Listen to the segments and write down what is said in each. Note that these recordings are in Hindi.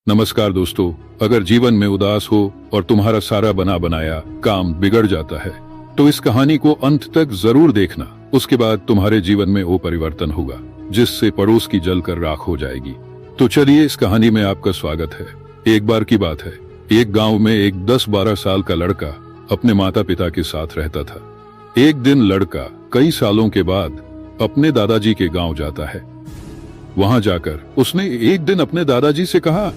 नमस्कार दोस्तों, अगर जीवन में उदास हो और तुम्हारा सारा बना बनाया काम बिगड़ जाता है तो इस कहानी को अंत तक जरूर देखना। उसके बाद तुम्हारे जीवन में वो परिवर्तन होगा जिससे पड़ोस की जलकर राख हो जाएगी। तो चलिए, इस कहानी में आपका स्वागत है। एक बार की बात है, एक गांव में एक 10-12 साल का लड़का अपने माता पिता के साथ रहता था। एक दिन लड़का कई सालों के बाद अपने दादाजी के गांव जाता है। वहां जाकर उसने एक दिन अपने दादाजी से कहा,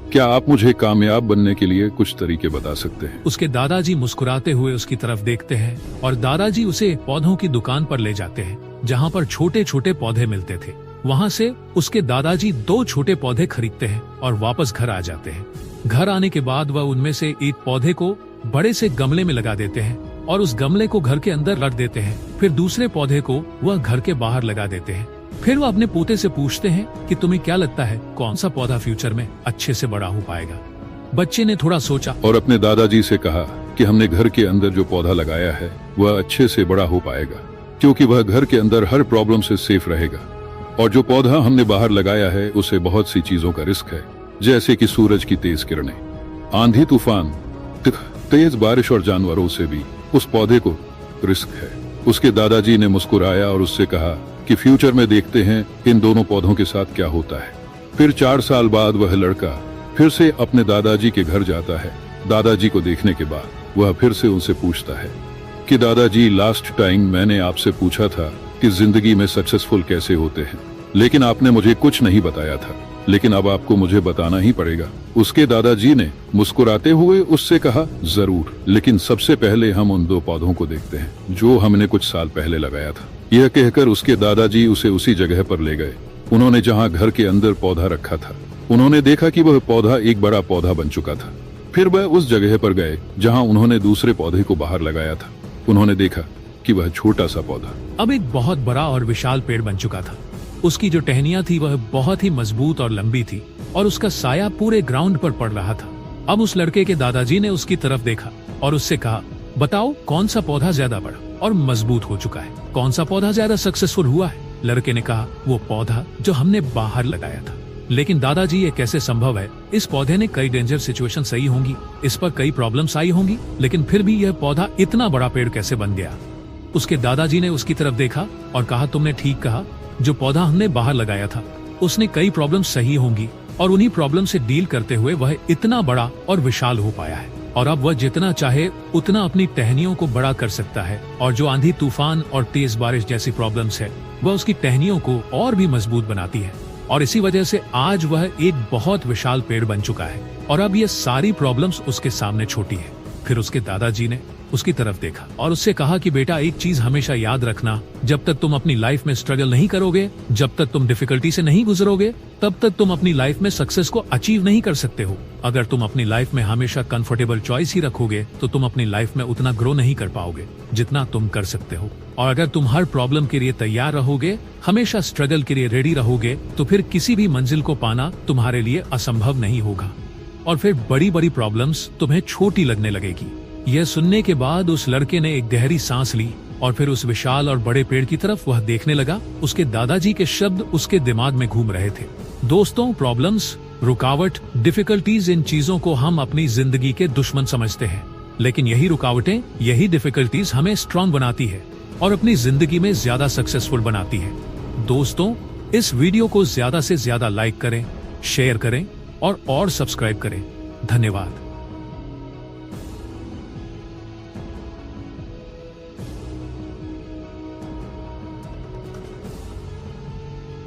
क्या आप मुझे कामयाब बनने के लिए कुछ तरीके बता सकते हैं? उसके दादाजी मुस्कुराते हुए उसकी तरफ देखते हैं और दादाजी उसे पौधों की दुकान पर ले जाते हैं जहां पर छोटे छोटे पौधे मिलते थे। वहां से उसके दादाजी 2 छोटे पौधे खरीदते हैं और वापस घर आ जाते हैं। घर आने के बाद वह उनमें से एक पौधे को बड़े से गमले में लगा देते हैं और उस गमले को घर के अंदर रख देते हैं। फिर दूसरे पौधे को वह घर के बाहर लगा देते हैं। फिर वो अपने पोते से पूछते हैं कि तुम्हें क्या लगता है कौन सा पौधा फ्यूचर में अच्छे से बड़ा हो पाएगा? बच्चे ने थोड़ा सोचा और अपने दादाजी से कहा कि हमने घर के अंदर जो पौधा लगाया है वह अच्छे से बड़ा हो पाएगा, क्योंकि वह घर के अंदर हर प्रॉब्लम से सेफ रहेगा। और जो पौधा हमने बाहर लगाया है उसे बहुत सी चीजों का रिस्क है, जैसे कि सूरज की तेज किरणें, आंधी तूफान, तेज बारिश और जानवरों से भी उस पौधे को रिस्क है। उसके दादाजी ने मुस्कुराया और उससे कहा कि फ्यूचर में देखते हैं इन दोनों पौधों के साथ क्या होता है। फिर 4 साल बाद वह लड़का फिर से अपने दादाजी के घर जाता है। दादाजी को देखने के बाद वह फिर से उनसे पूछता है कि दादाजी, लास्ट टाइम मैंने आपसे पूछा था कि जिंदगी में सक्सेसफुल कैसे होते हैं, लेकिन आपने मुझे कुछ नहीं बताया था, लेकिन अब आपको मुझे बताना ही पड़ेगा। उसके दादाजी ने मुस्कुराते हुए उससे कहा, जरूर, लेकिन सबसे पहले हम उन 2 पौधों को देखते हैं जो हमने कुछ साल पहले लगाया था। यह कहकर उसके दादाजी उसे उसी जगह पर ले गए उन्होंने जहां घर के अंदर पौधा रखा था। उन्होंने देखा कि वह पौधा एक बड़ा पौधा बन चुका था। फिर वह उस जगह पर गए जहां उन्होंने दूसरे पौधे को बाहर लगाया था। उन्होंने देखा कि वह छोटा सा पौधा अब एक बहुत बड़ा और विशाल पेड़ बन चुका था। उसकी जो टहनियां थी वह बहुत ही मजबूत और लंबी थी और उसका साया पूरे ग्राउंड पर पड़ रहा था। अब उस लड़के के दादाजी ने उसकी तरफ देखा और उससे कहा, बताओ कौन सा पौधा ज्यादा बड़ा और मजबूत हो चुका है? कौन सा पौधा ज्यादा सक्सेसफुल हुआ है? लड़के ने कहा, वो पौधा जो हमने बाहर लगाया था। लेकिन दादाजी, ये कैसे संभव है? इस पौधे ने कई डेंजर सिचुएशन सही होंगी, इस पर कई प्रॉब्लम्स आई होंगी, लेकिन फिर भी यह पौधा इतना बड़ा पेड़ कैसे बन गया? उसके दादाजी ने उसकी तरफ देखा और कहा, तुमने ठीक कहा, जो पौधा हमने बाहर लगाया था उसने कई प्रॉब्लम सही होंगी और उन्हीं प्रॉब्लम से डील करते हुए वह इतना बड़ा और विशाल हो पाया है। और अब वह जितना चाहे उतना अपनी टहनियों को बड़ा कर सकता है और जो आंधी तूफान और तेज बारिश जैसी प्रॉब्लम्स है वह उसकी टहनियों को और भी मजबूत बनाती है। और इसी वजह से आज वह एक बहुत विशाल पेड़ बन चुका है और अब ये सारी प्रॉब्लम्स उसके सामने छोटी है। फिर उसके दादाजी ने उसकी तरफ देखा और उससे कहा कि बेटा, एक चीज हमेशा याद रखना, जब तक तुम अपनी लाइफ में स्ट्रगल नहीं करोगे, जब तक तुम डिफिकल्टी से नहीं गुजरोगे, तब तक तुम अपनी लाइफ में सक्सेस को अचीव नहीं कर सकते हो। अगर तुम अपनी लाइफ में हमेशा कंफर्टेबल चॉइस ही रखोगे तो तुम अपनी लाइफ में उतना ग्रो नहीं कर पाओगे जितना तुम कर सकते हो। और अगर तुम हर प्रॉब्लम के लिए तैयार रहोगे, हमेशा स्ट्रगल के लिए रेडी रहोगे, तो फिर किसी भी मंजिल को पाना तुम्हारे लिए असंभव नहीं होगा और फिर बड़ी बड़ी प्रॉब्लम्स तुम्हें छोटी लगने लगेगी। यह सुनने के बाद उस लड़के ने एक गहरी सांस ली और फिर उस विशाल और बड़े पेड़ की तरफ वह देखने लगा। उसके दादाजी के शब्द उसके दिमाग में घूम रहे थे। दोस्तों, प्रॉब्लम्स, रुकावट, डिफिकल्टीज, इन चीजों को हम अपनी जिंदगी के दुश्मन समझते हैं, लेकिन यही रुकावटें, यही डिफिकल्टीज हमें स्ट्रांग बनाती है और अपनी जिंदगी में ज्यादा सक्सेसफुल बनाती है। दोस्तों, इस वीडियो को ज्यादा से ज्यादा लाइक करें, शेयर करें और सब्सक्राइब करें। धन्यवाद।